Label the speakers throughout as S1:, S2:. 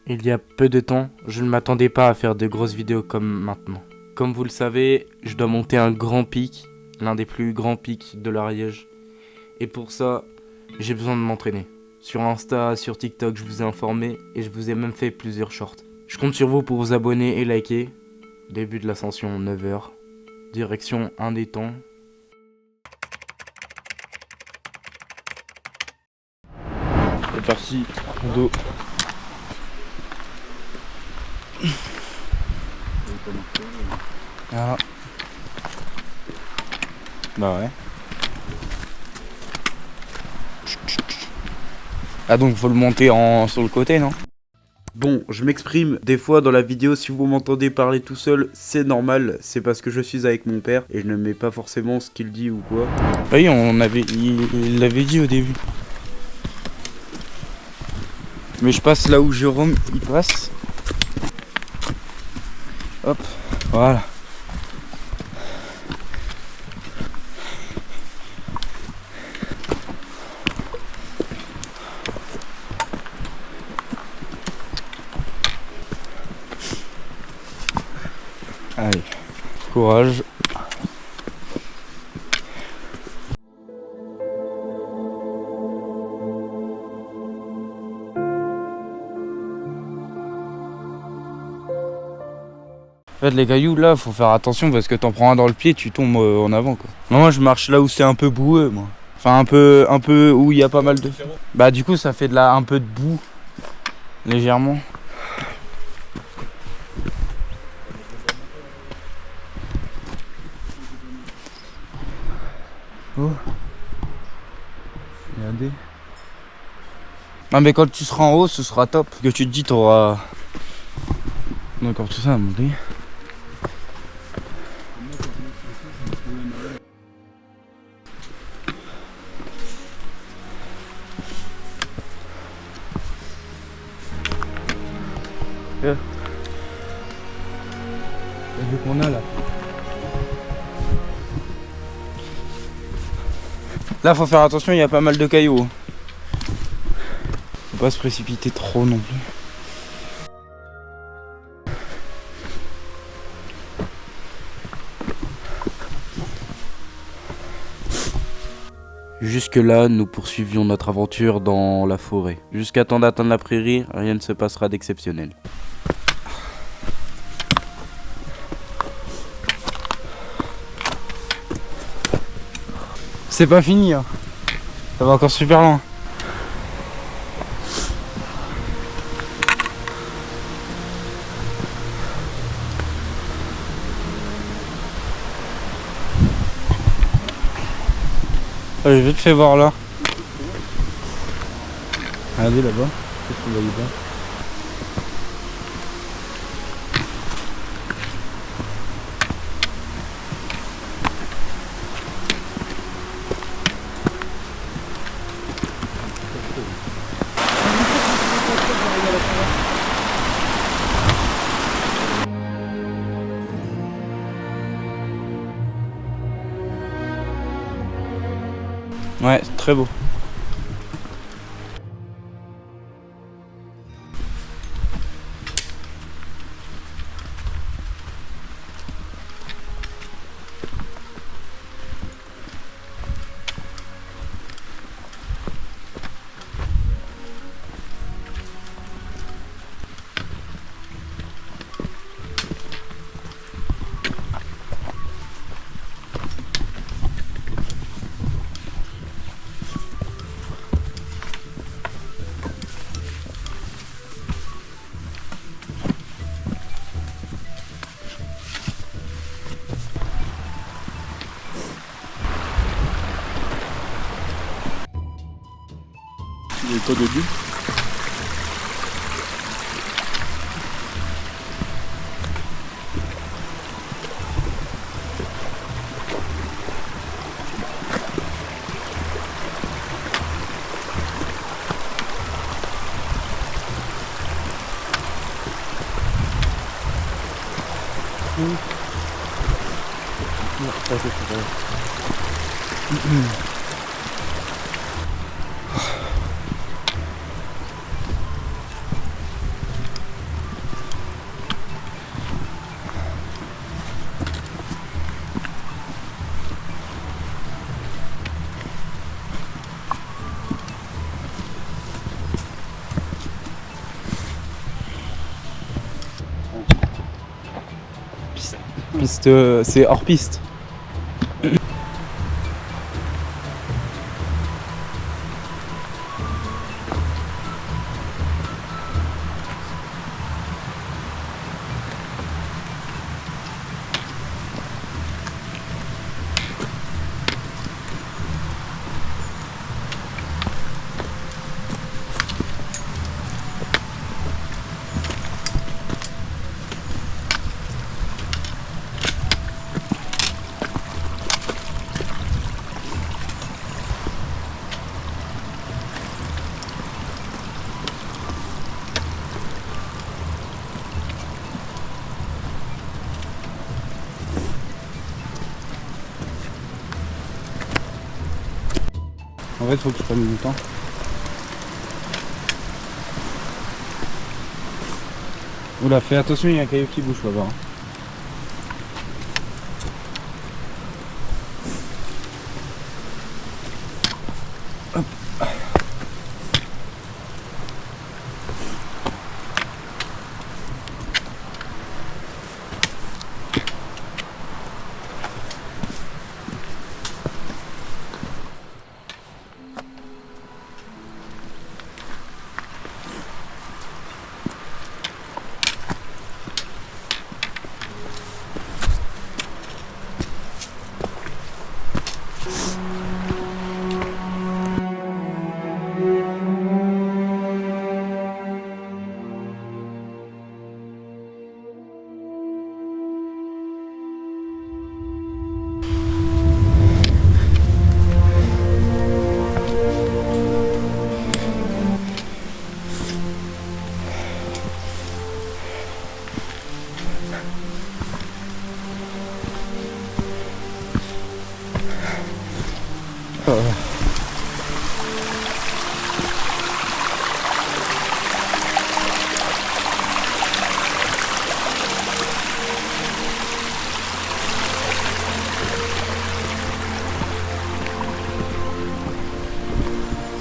S1: Il y a peu de temps, je ne m'attendais pas à faire de grosses vidéos comme maintenant. Comme vous le savez, je dois monter un grand pic, l'un des plus grands pics de l'Ariège. Et pour ça, j'ai besoin de m'entraîner. Sur Insta, sur TikTok, je vous ai informé et je vous ai même fait plusieurs shorts. Je compte sur vous pour vous abonner et liker. Début de l'ascension 9h. Direction un des temps. C'est parti, dos. Ah. Bah ouais. Ah donc faut le monter sur le côté, non? Bon, je m'exprime des fois dans la vidéo, si vous m'entendez parler tout seul, c'est normal, c'est parce que je suis avec mon père et je ne mets pas forcément ce qu'il dit ou quoi. Bah oui, il l'avait dit au début. Mais je passe là où Jérôme il passe. Hop, voilà. Allez, courage. En fait, les cailloux là, faut faire attention parce que t'en prends un dans le pied, tu tombes en avant quoi. Moi, je marche là où c'est un peu boueux, moi. Enfin, un peu où il y a pas mal de. Bah, du coup, ça fait un peu de boue, légèrement. Oh. Regardez. Non, mais quand tu seras en haut, ce sera top. Que tu te dis, t'auras encore tout ça à monter. T'as vu qu'on a là? Là, faut faire attention, il y a pas mal de cailloux. Faut pas se précipiter trop non plus. Jusque-là, nous poursuivions notre aventure dans la forêt. Jusqu'à temps d'atteindre la prairie, rien ne se passera d'exceptionnel. C'est pas fini, hein. Ça va encore super loin. Allez, je vais te faire voir là. Regardez là-bas. Qu'est-ce qu'on va y voir? Ouais, très beau. Il est au début. Non, ça c'est vrai. Piste, c'est hors piste. En fait, faut que je prenne du temps. Oula, fais attention, il y a un caillou qui bouge là-bas.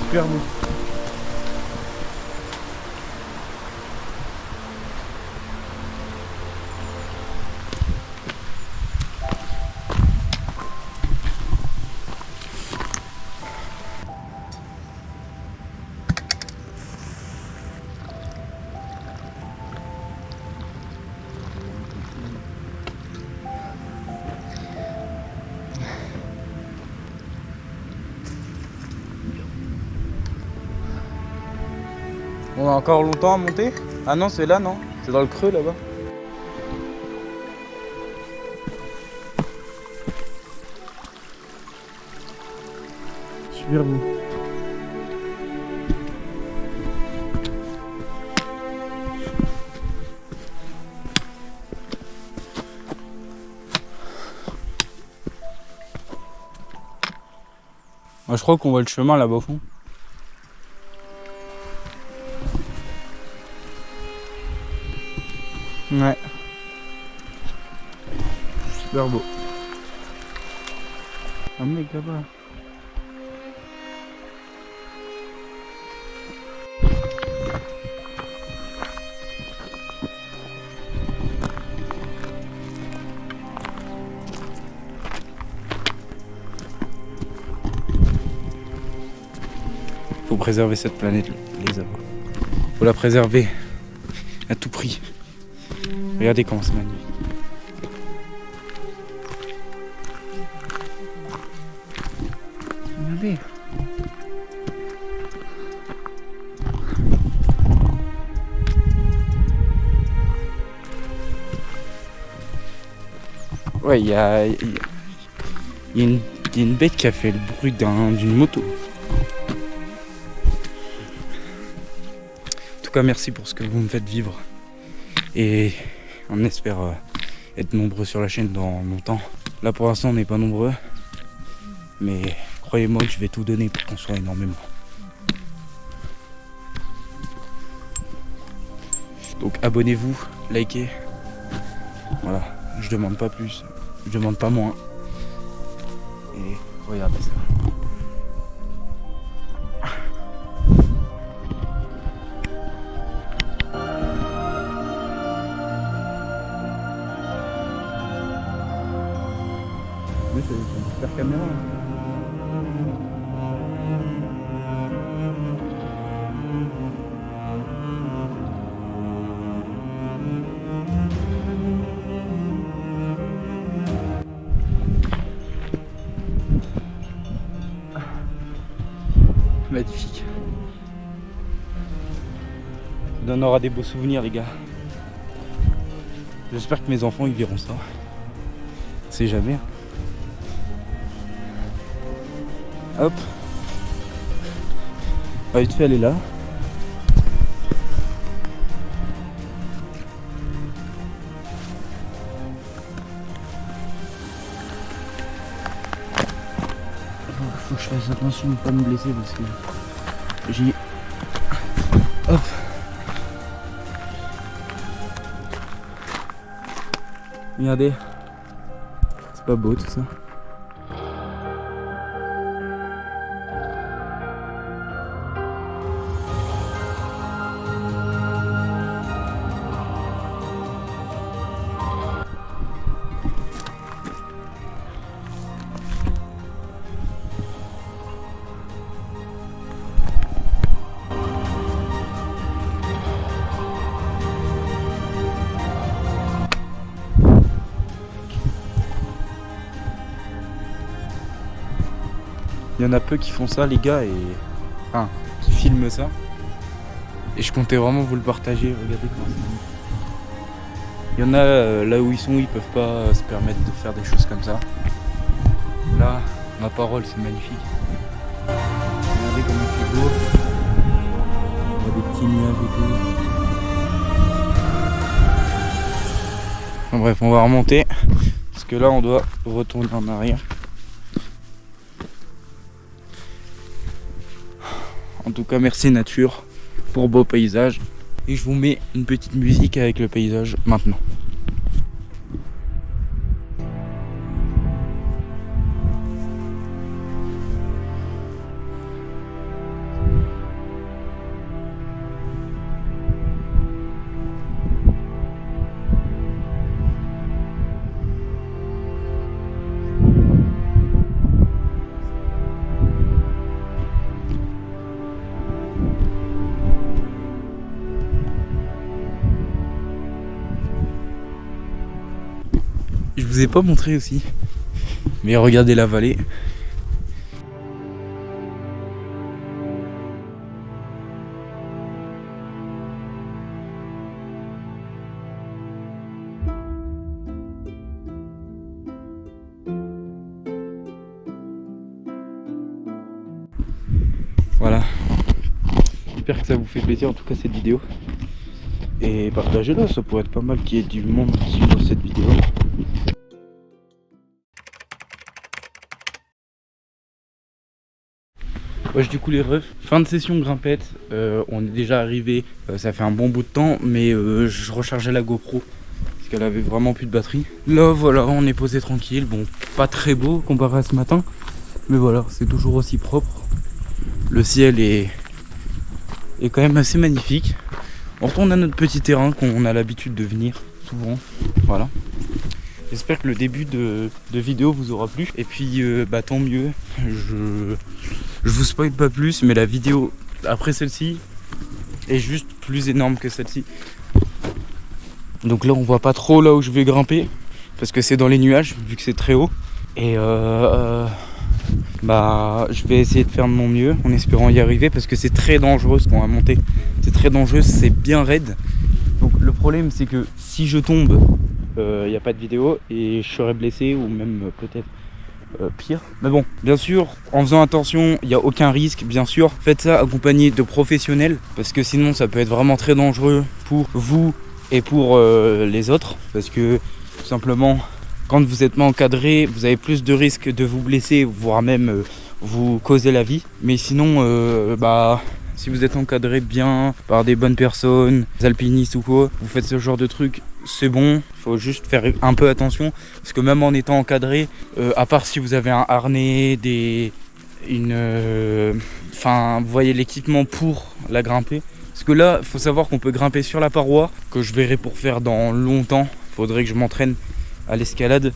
S1: Super beau. On a encore longtemps à monter? Ah non, c'est là, non? C'est dans le creux là-bas. Super beau. Moi, je crois qu'on voit le chemin là-bas au fond. Ouais. Super beau. Un mec là-bas. Faut préserver cette planète, les amis. Faut la préserver à tout prix. Regardez comment c'est magnifique. Regardez. Ouais, il y a une bête qui a fait le bruit d'une moto. En tout cas, merci pour ce que vous me faites vivre. Et on espère être nombreux sur la chaîne dans longtemps. Là pour l'instant on n'est pas nombreux. Mais croyez-moi que je vais tout donner pour qu'on soit énormément. Donc abonnez-vous, likez. Voilà, je demande pas plus, je demande pas moins. Et regardez ça.
S2: plus, c'est une super caméra. Magnifique. Ça donnera des beaux souvenirs, les gars. J'espère que mes enfants ils verront ça. C'est jamais. Hop. Ah, vite fait, elle est là. Faut que je fasse attention de ne pas me blesser parce que j'ai... Hop. Regardez. C'est pas beau tout ça. Il y en a peu qui font ça, les gars, et qui filment ça. Et je comptais vraiment vous le partager. Regardez comment c'est. Il y en a là où ils sont, ils peuvent pas se permettre de faire des choses comme ça. Là, ma parole, c'est magnifique. Regardez comme il fait beau. Il y a des petits nuages et tout. Enfin, bref, on va remonter parce que là, on doit retourner en arrière. En tout cas, merci nature pour beau paysage. Et je vous mets une petite musique avec le paysage maintenant. Je vous ai pas montré aussi, mais regardez la vallée. Voilà. J'espère que ça vous fait plaisir en tout cas cette vidéo. Et partagez-la, ça pourrait être pas mal qu'il y ait du monde qui voit cette vidéo. Wesh, du coup les refs, fin de session grimpette, on est déjà arrivé, ça fait un bon bout de temps, mais je rechargeais la GoPro parce qu'elle avait vraiment plus de batterie. Là voilà, on est posé tranquille, bon pas très beau comparé à ce matin, mais voilà, c'est toujours aussi propre. Le ciel est quand même assez magnifique. On retourne à notre petit terrain qu'on a l'habitude de venir souvent, voilà. J'espère que le début de vidéo vous aura plu. Et puis bah tant mieux. Je vous spoil pas plus, mais la vidéo après celle-ci est juste plus énorme que celle-ci. Donc là on voit pas trop là où je vais grimper parce que c'est dans les nuages vu que c'est très haut. Et bah je vais essayer de faire de mon mieux en espérant y arriver parce que c'est très dangereux ce qu'on va monter. C'est très dangereux, c'est bien raide. Donc le problème c'est que si je tombe, il n'y a pas de vidéo et je serais blessé ou même peut-être pire. Mais bon, bien sûr, en faisant attention, il n'y a aucun risque, bien sûr. Faites ça accompagné de professionnels parce que sinon ça peut être vraiment très dangereux pour vous et pour les autres. Parce que tout simplement, quand vous n'êtes pas encadré, vous avez plus de risques de vous blesser, voire même vous causer la vie. Mais sinon, bah... si vous êtes encadré bien par des bonnes personnes, des alpinistes ou quoi, vous faites ce genre de truc, c'est bon. Faut juste faire un peu attention parce que même en étant encadré, à part si vous avez un harnais, enfin, vous voyez l'équipement pour la grimper. Parce que là, il faut savoir qu'on peut grimper sur la paroi, que je verrai pour faire dans longtemps. Faudrait que je m'entraîne à l'escalade.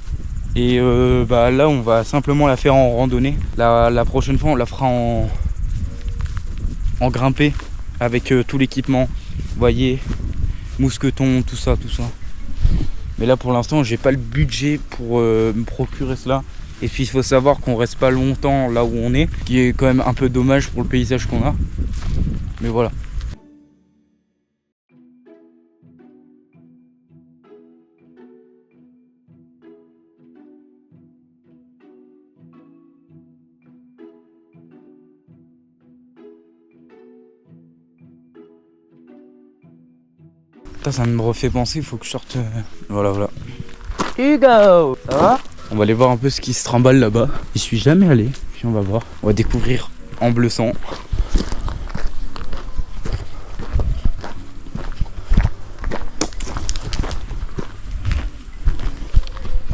S2: Et bah là on va simplement la faire en randonnée. La prochaine fois on la fera en grimpé avec tout l'équipement. Vous voyez, mousqueton, tout ça. Mais là pour l'instant j'ai pas le budget pour me procurer cela. Et puis il faut savoir qu'on reste pas longtemps là où on est, ce qui est quand même un peu dommage pour le paysage qu'on a. Mais voilà. Putain, ça me refait penser, il faut que je sorte. Voilà. Hugo, ça va? On va aller voir un peu ce qui se trimballe là-bas. J'y suis jamais allé, puis on va voir. On va découvrir en bleu sang.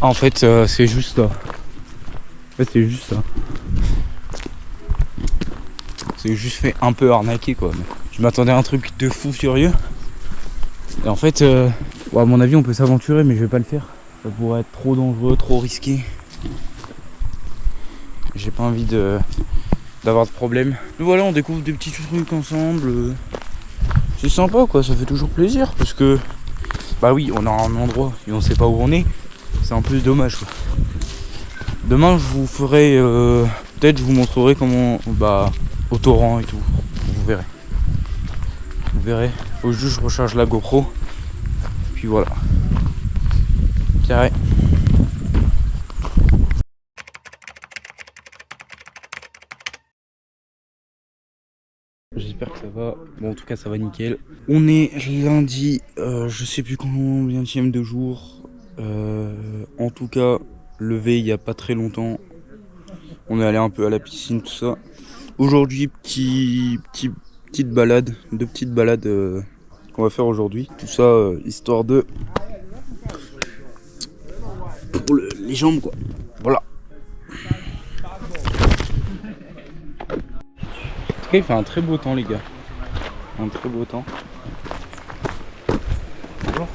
S2: Ah, en fait, c'est juste ça. C'est juste ça. C'est juste fait un peu arnaquer quoi. Mais je m'attendais à un truc de fou furieux. Et en fait, à mon avis, on peut s'aventurer, mais je vais pas le faire. Ça pourrait être trop dangereux, trop risqué. J'ai pas envie d'avoir de problème. Mais voilà, on découvre des petits trucs ensemble. C'est sympa quoi, ça fait toujours plaisir parce que bah oui, on a un endroit et on sait pas où on est. C'est un peu dommage quoi. Demain, je vous ferai peut-être je vous montrerai comment au torrent et tout. Vous verrez. Vous verrez. Faut juste que je recharge la GoPro. Puis voilà. Carré. J'espère que ça va. Bon, en tout cas, ça va nickel. On est lundi, je sais plus combienième de jour. En tout cas, levé il y a pas très longtemps. On est allé un peu à la piscine, tout ça. Aujourd'hui, petite balade, deux petites balades qu'on va faire aujourd'hui. Tout ça, histoire de pour les jambes quoi. Voilà. En tout cas, il fait un très beau temps les gars. Un très beau temps. Bonjour.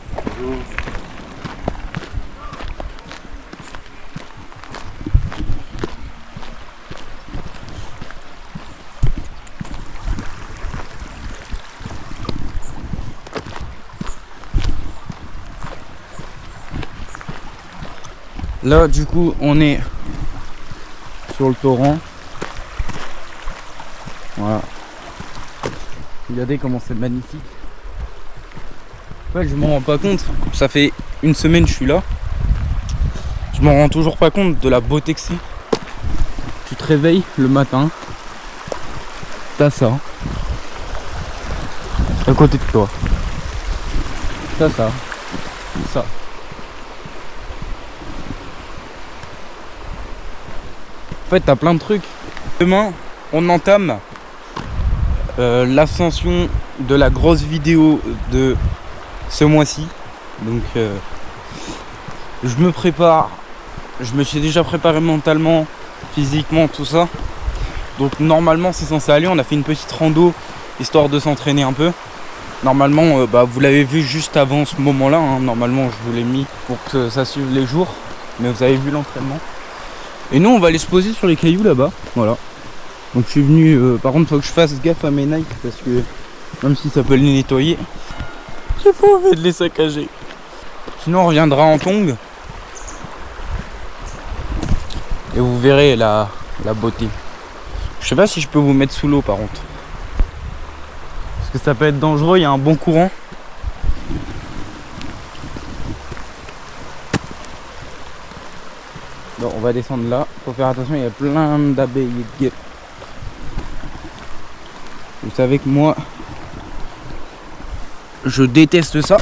S2: Là du coup on est sur le torrent. Voilà. Regardez comment c'est magnifique. Ouais, je m'en rends pas compte. Ça fait une semaine que je suis là. Je m'en rends toujours pas compte de la beauté que c'est. Tu te réveilles le matin. T'as ça. À côté de toi. T'as ça. Ça. En fait, t'as plein de trucs. Demain, on entame l'ascension de la grosse vidéo de ce mois-ci. Donc, je me prépare. Je me suis déjà préparé mentalement, physiquement, tout ça. Donc, normalement, c'est censé aller. On a fait une petite rando, histoire de s'entraîner un peu. Normalement, vous l'avez vu juste avant ce moment-là. Hein. Normalement, je vous l'ai mis pour que ça suive les jours. Mais vous avez vu l'entraînement. Et nous on va aller se poser sur les cailloux là-bas. Voilà. Donc je suis venu. Par contre faut que je fasse gaffe à mes Nike parce que même si ça peut les nettoyer, j'ai pas envie de les saccager. Sinon on reviendra en tongs. Et vous verrez la beauté. Je sais pas si je peux vous mettre sous l'eau par contre. Parce que ça peut être dangereux, il y a un bon courant. Bon, on va descendre là. Faut faire attention, il y a plein d'abeilles et de guêpes. Vous savez que moi, je déteste ça. En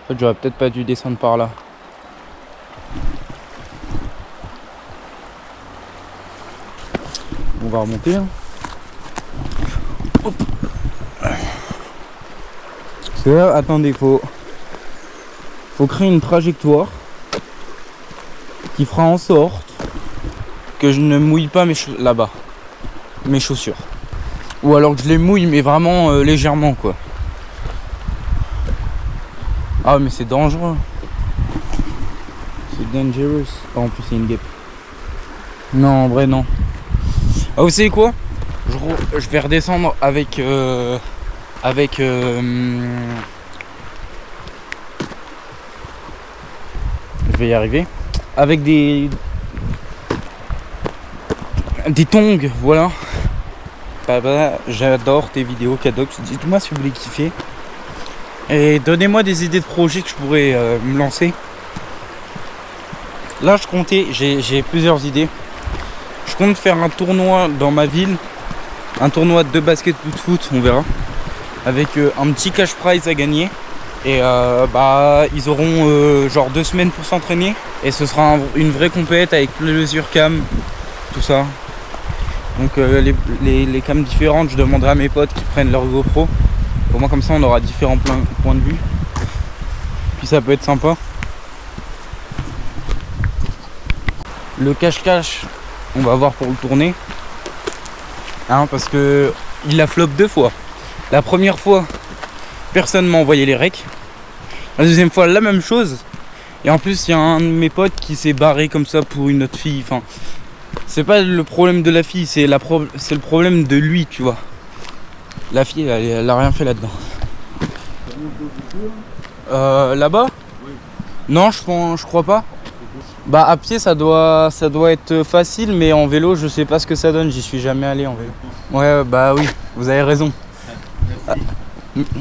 S2: fait, j'aurais peut-être pas dû descendre par là. On va remonter. Hein. Hop. Parce que là, attendez, faut créer une trajectoire qui fera en sorte que je ne mouille pas là-bas mes chaussures, ou alors que je les mouille mais vraiment légèrement quoi. Ah mais c'est dangereux. C'est dangerous. Oh, en plus il y a une guêpe. Non, en vrai non. Ah, vous savez quoi? Je vais redescendre avec je vais y arriver. Avec des tongs, voilà. Bah, j'adore tes vidéos Cadox. Dites-moi si vous voulez kiffer. Et donnez-moi des idées de projets que je pourrais me lancer. Là je comptais, j'ai plusieurs idées. Je compte faire un tournoi dans ma ville. Un tournoi de basket ou de foot, on verra. Avec un petit cash prize à gagner. Et bah ils auront genre 2 semaines pour s'entraîner. Et ce sera une vraie compète avec plusieurs cams. Tout ça. Donc les cams différentes, je demanderai à mes potes qui prennent leur GoPro. Au moins comme ça on aura différents points de vue. Puis ça peut être sympa. Le cache-cache, on va voir pour le tourner. Hein, parce que il a flop 2 fois. La première fois, personne m'a envoyé les recs. La deuxième fois, la même chose. Et en plus, il y a un de mes potes qui s'est barré comme ça pour une autre fille. Enfin, c'est pas le problème de la fille, c'est le problème de lui, tu vois. La fille, elle a rien fait là-dedans. Là-bas? Oui. Non, je crois pas. Bah à pied ça doit être facile, mais en vélo je sais pas ce que ça donne, j'y suis jamais allé en vélo. Ouais bah oui, vous avez raison.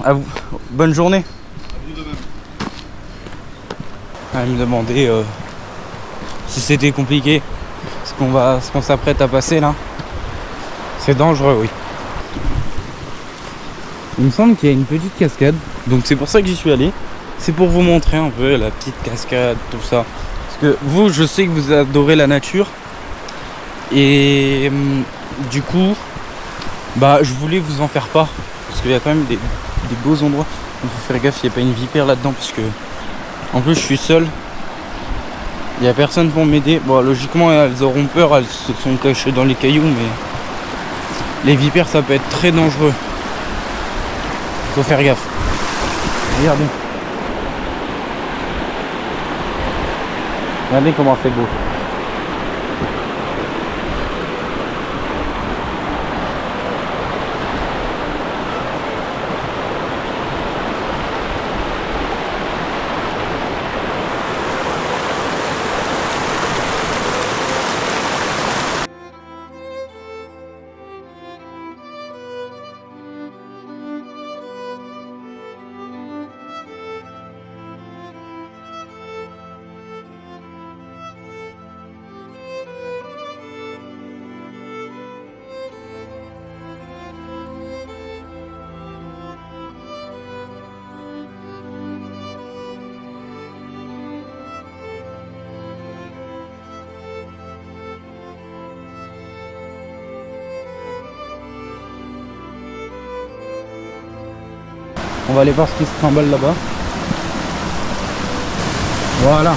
S2: À vous. Bonne journée. À vous de même. Elle me demandait si c'était compliqué ce qu'on s'apprête à passer là. C'est dangereux, oui. Il me semble qu'il y a une petite cascade, donc c'est pour ça que j'y suis allé. C'est pour vous montrer un peu la petite cascade, tout ça. Parce que vous, je sais que vous adorez la nature. Et du coup, bah je voulais vous en faire part. Parce qu'il y a quand même des beaux endroits. Il faut faire gaffe, il n'y a pas une vipère là-dedans. Parce que en plus je suis seul. Il n'y a personne pour m'aider. Bon logiquement elles auront peur, elles se sont cachées dans les cailloux. Mais les vipères ça peut être très dangereux. Faut faire gaffe. Regardez. Regardez comment c'est beau. On va aller voir ce qui se trimballe là-bas. Voilà.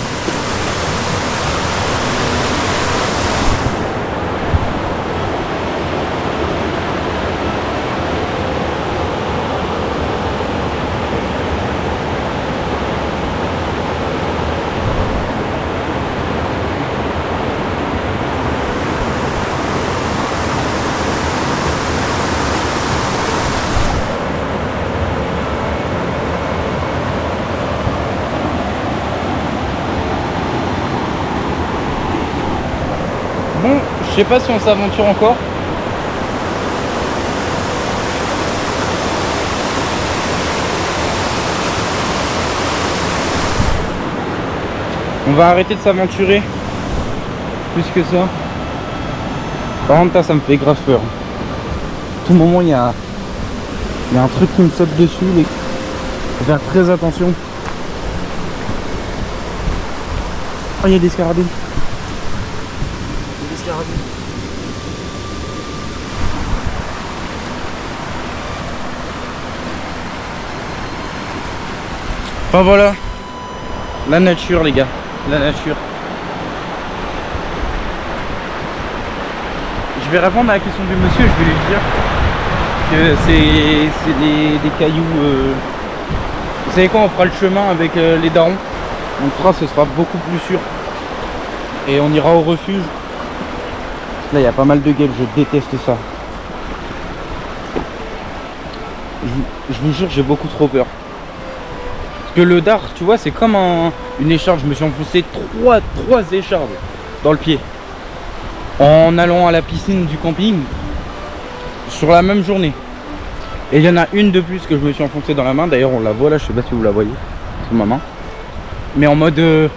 S2: Bon, je sais pas si on s'aventure encore. On va arrêter de s'aventurer. Plus que ça. Par contre, ça me fait grave peur. À tout moment, il y a un truc qui me saute dessus. Faut faire très attention. Oh, il y a des scarabées. Enfin voilà, la nature les gars, la nature. Je vais répondre à la question du monsieur, je vais lui dire que c'est des cailloux. Vous savez quoi, on fera le chemin avec les darons. On le fera, ce sera beaucoup plus sûr. Et on ira au refuge. Là il y a pas mal de gueules, je déteste ça. Je vous jure, j'ai beaucoup trop peur. Parce que le dard, tu vois, c'est comme une écharpe. Je me suis enfoncé trois écharpes dans le pied. En allant à la piscine du camping sur la même journée. Et il y en a une de plus que je me suis enfoncé dans la main. D'ailleurs, on la voit là, je sais pas si vous la voyez. C'est ma main. Mais en mode... je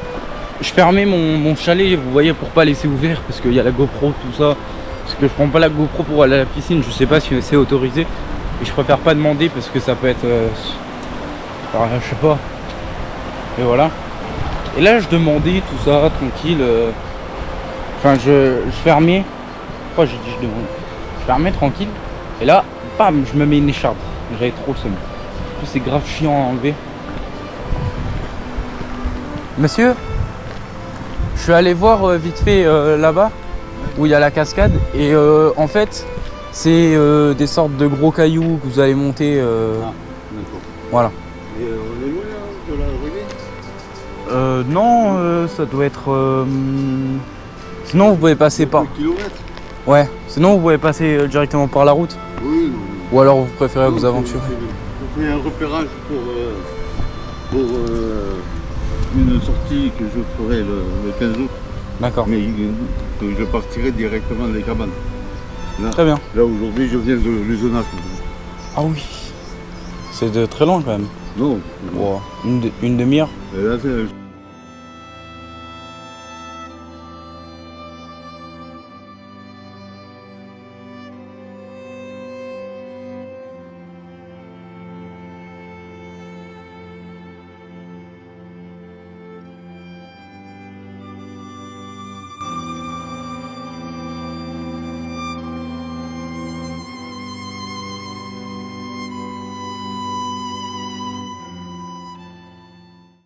S2: fermais mon chalet, vous voyez, pour pas laisser ouvert. Parce qu'il y a la GoPro, tout ça. Parce que je prends pas la GoPro pour aller à la piscine. Je sais pas si c'est autorisé. Et je préfère pas demander parce que ça peut être... je sais pas. Et voilà. Et là, je demandais tout ça, tranquille. Enfin, je fermais. Pourquoi j'ai dit je demandais? Je fermais tranquille. Et là, bam, je me mets une écharpe. J'avais trop le seum. En plus, c'est grave chiant à enlever. Monsieur, je suis allé voir vite fait là-bas où il y a la cascade. Et en fait, c'est des sortes de gros cailloux que vous allez monter.
S3: D'accord.
S2: Voilà.
S3: Et on est loin là, de l'arrivée?
S2: Non, ça doit être. Sinon, vous pouvez passer par.
S3: Kilomètres?
S2: Ouais. Sinon, vous pouvez passer directement par la route.
S3: Oui.
S2: Ou alors, vous préférez vous aventurer.
S3: Je fais un repérage pour une sortie que je ferai le 15 août.
S2: D'accord.
S3: Mais que je partirai directement des cabanes. Là,
S2: Très bien.
S3: là aujourd'hui, je viens de l'Usonac.
S2: Ah oui. C'est de très loin quand même.
S3: Non.
S2: Wow. Une demi-heure.
S3: Et là, c'est